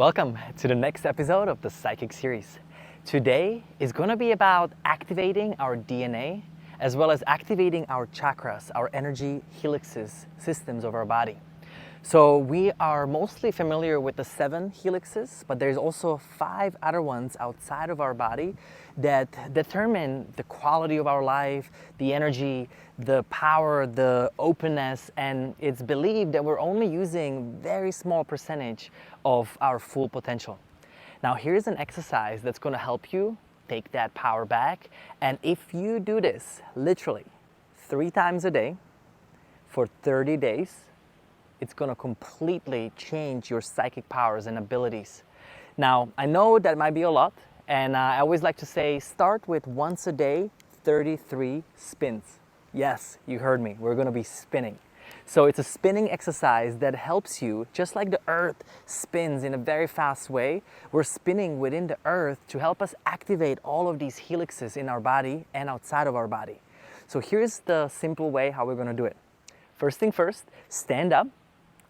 Welcome to the next episode of the Psychic series. Today is going to be about activating our DNA as well as activating our chakras, our energy helixes, systems of our body. So we are mostly familiar with the 7 helixes, but there's also 5 other ones outside of our body that determine the quality of our life, the energy, the power, the openness, and it's believed that we're only using very small percentage of our full potential. Now here's an exercise that's going to help you take that power back, and if you do this literally 3 times a day for 30 days, it's going to completely change your psychic powers and abilities. Now, I know that might be a lot, and I always like to say start with once a day, 33 spins. Yes, you heard me, we're going to be spinning. So it's a spinning exercise that helps you, just like the earth spins in a very fast way, we're spinning within the earth to help us activate all of these helixes in our body and outside of our body. So here's the simple way how we're going to do it. First thing first, stand up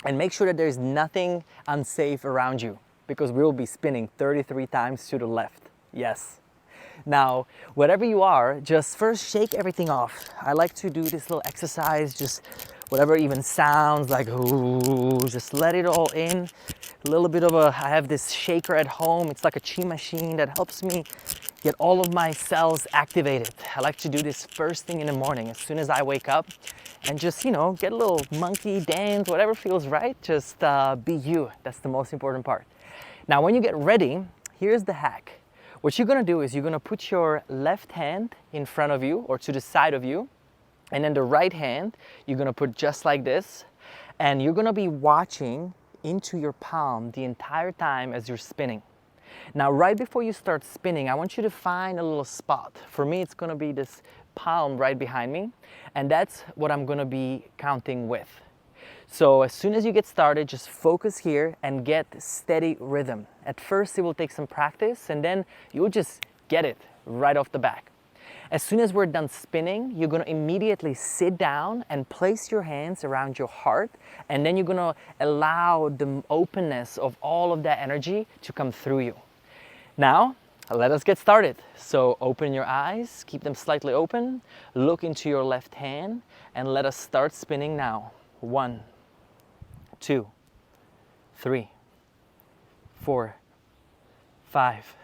and make sure that there's nothing unsafe around you, because we will be spinning 33 times to the left. Yes. Now, wherever you are, just first shake everything off. I like to do this little exercise, just whatever even sounds like, ooh, just let it all in. A little bit of I have this shaker at home. It's like a chi machine that helps me get all of my cells activated. I like to do this first thing in the morning, as soon as I wake up, and just, get a little monkey dance, whatever feels right. Just be you. That's the most important part. Now, when you get ready, here's the hack. What you're gonna do is you're gonna put your left hand in front of you or to the side of you, and then the right hand you're gonna put just like this, and you're gonna be watching into your palm the entire time as you're spinning. Now, right before you start spinning, I want you to find a little spot. For me, it's gonna be this palm right behind me, and that's what I'm gonna be counting with. So as soon as you get started, just focus here and get steady rhythm. At first, it will take some practice, and then you'll just get it right off the bat. As soon as we're done spinning, you're gonna immediately sit down and place your hands around your heart, and then you're gonna allow the openness of all of that energy to come through you. Now, let us get started. So open your eyes, keep them slightly open, look into your left hand, and let us start spinning now. 1, 2, 3, 4, 5,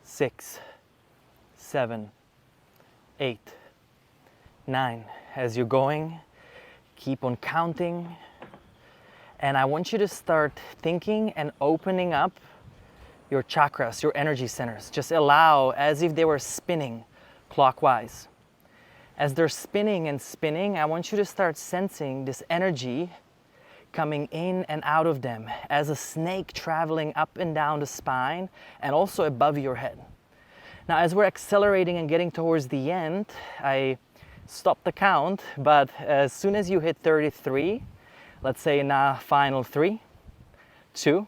6, 7, 8, 9. As you're going, keep on counting. And I want you to start thinking and opening up your chakras, your energy centers. Just allow as if they were spinning clockwise. As they're spinning and spinning, I want you to start sensing this energy coming in and out of them as a snake traveling up and down the spine and also above your head. Now, as we're accelerating and getting towards the end, I stopped the count, but as soon as you hit 33, let's say now final 3, 2,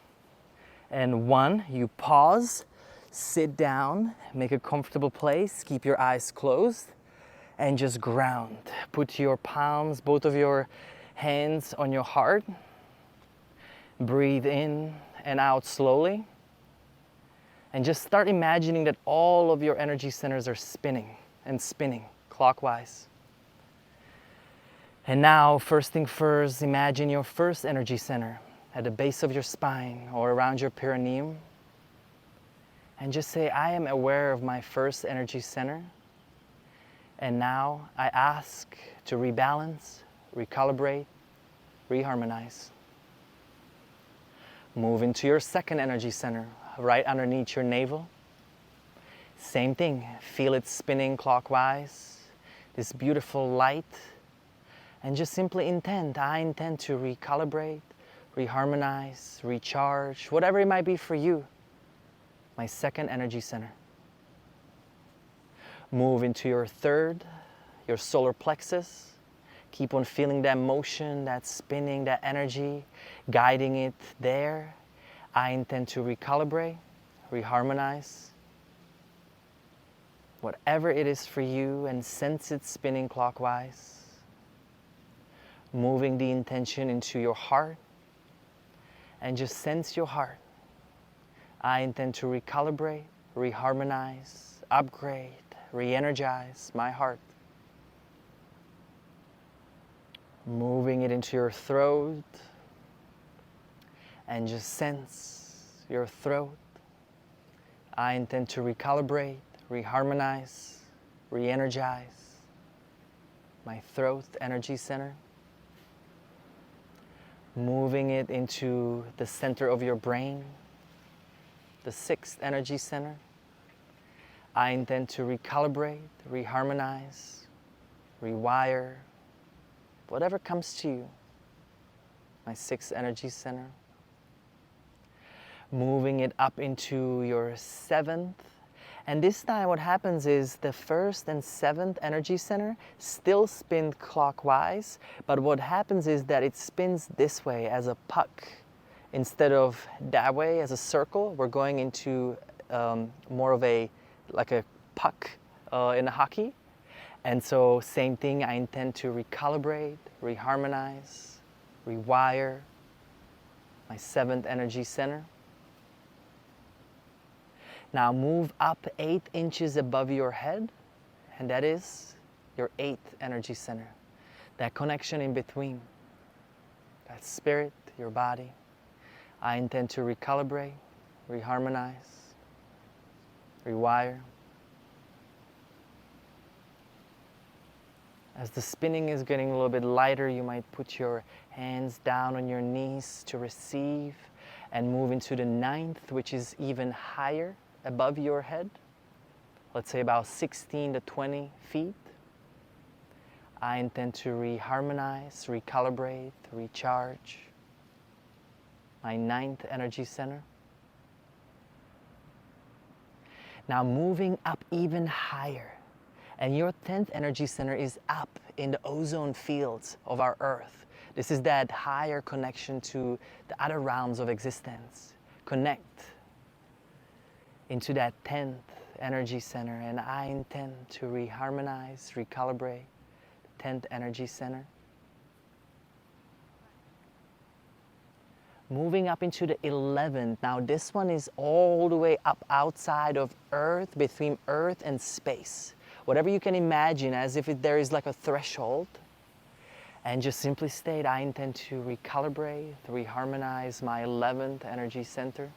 and 1, you pause, sit down, make a comfortable place, keep your eyes closed, and just ground. Put your palms, both of your hands on your heart. Breathe in and out slowly. And just start imagining that all of your energy centers are spinning and spinning clockwise. And now, first thing first, imagine your first energy center at the base of your spine or around your perineum. And just say, I am aware of my first energy center. And now I ask to rebalance, recalibrate, reharmonize. Move into your second energy center, right underneath your navel. Same thing, feel it spinning clockwise, this beautiful light. And just simply I intend to recalibrate, reharmonize, recharge, whatever it might be for you, my second energy center. Move into your third, your solar plexus. Keep on feeling that motion, that spinning, that energy, guiding it there. I intend to recalibrate, reharmonize. Whatever it is for you, and sense it spinning clockwise. Moving the intention into your heart, and just sense your heart. I intend to recalibrate, reharmonize, upgrade, re-energize my heart. Moving it into your throat and just sense your throat. I intend to recalibrate, reharmonize, re-energize my throat energy center. Moving it into the center of your brain, the sixth energy center. I intend to recalibrate, reharmonize, rewire, whatever comes to you, my sixth energy center. Moving it up into your seventh. And this time what happens is the first and seventh energy center still spin clockwise, but what happens is that it spins this way as a puck. Instead of that way as a circle, we're going into more of like a puck in a hockey. And so same thing, I intend to recalibrate, reharmonize, rewire my seventh energy center. Now move up 8 inches above your head, and that is your eighth energy center. That connection in between, that spirit, your body. I intend to recalibrate, reharmonize, rewire. As the spinning is getting a little bit lighter, you might put your hands down on your knees to receive and move into the ninth, which is even higher above your head. Let's say about 16 to 20 feet. I intend to reharmonize, recalibrate, recharge my ninth energy center. Now moving up even higher. And your 10th energy center is up in the ozone fields of our Earth. This is that higher connection to the other realms of existence. Connect into that 10th energy center, and I intend to reharmonize, recalibrate the 10th energy center. Moving up into the 11th. Now this one is all the way up outside of Earth, between Earth and space. Whatever you can imagine, as if there is like a threshold. And just simply state, I intend to recalibrate, reharmonize my 11th energy center.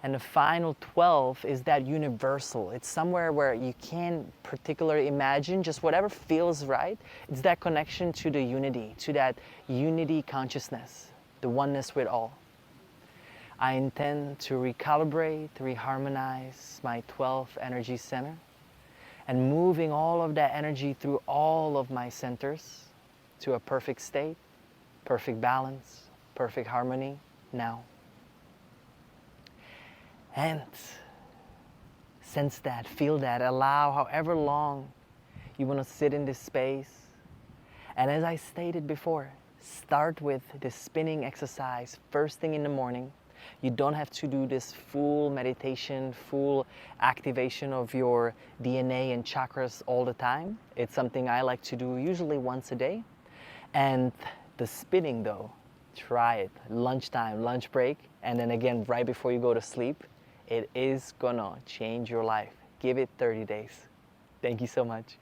And the final 12 is that universal. It's somewhere where you can't particularly imagine, just whatever feels right. It's that connection to the unity, to that unity consciousness, the oneness with all. I intend to recalibrate, reharmonize my 12th energy center, and moving all of that energy through all of my centers to a perfect state, perfect balance, perfect harmony now. And sense that, feel that, allow however long you want to sit in this space. And as I stated before, start with this spinning exercise first thing in the morning. You don't have to do this full meditation, full activation of your DNA and chakras all the time. It's something I like to do usually once a day. And the spinning though, try it. Lunchtime, lunch break, and then again right before you go to sleep. It is gonna change your life. Give it 30 days. Thank you so much.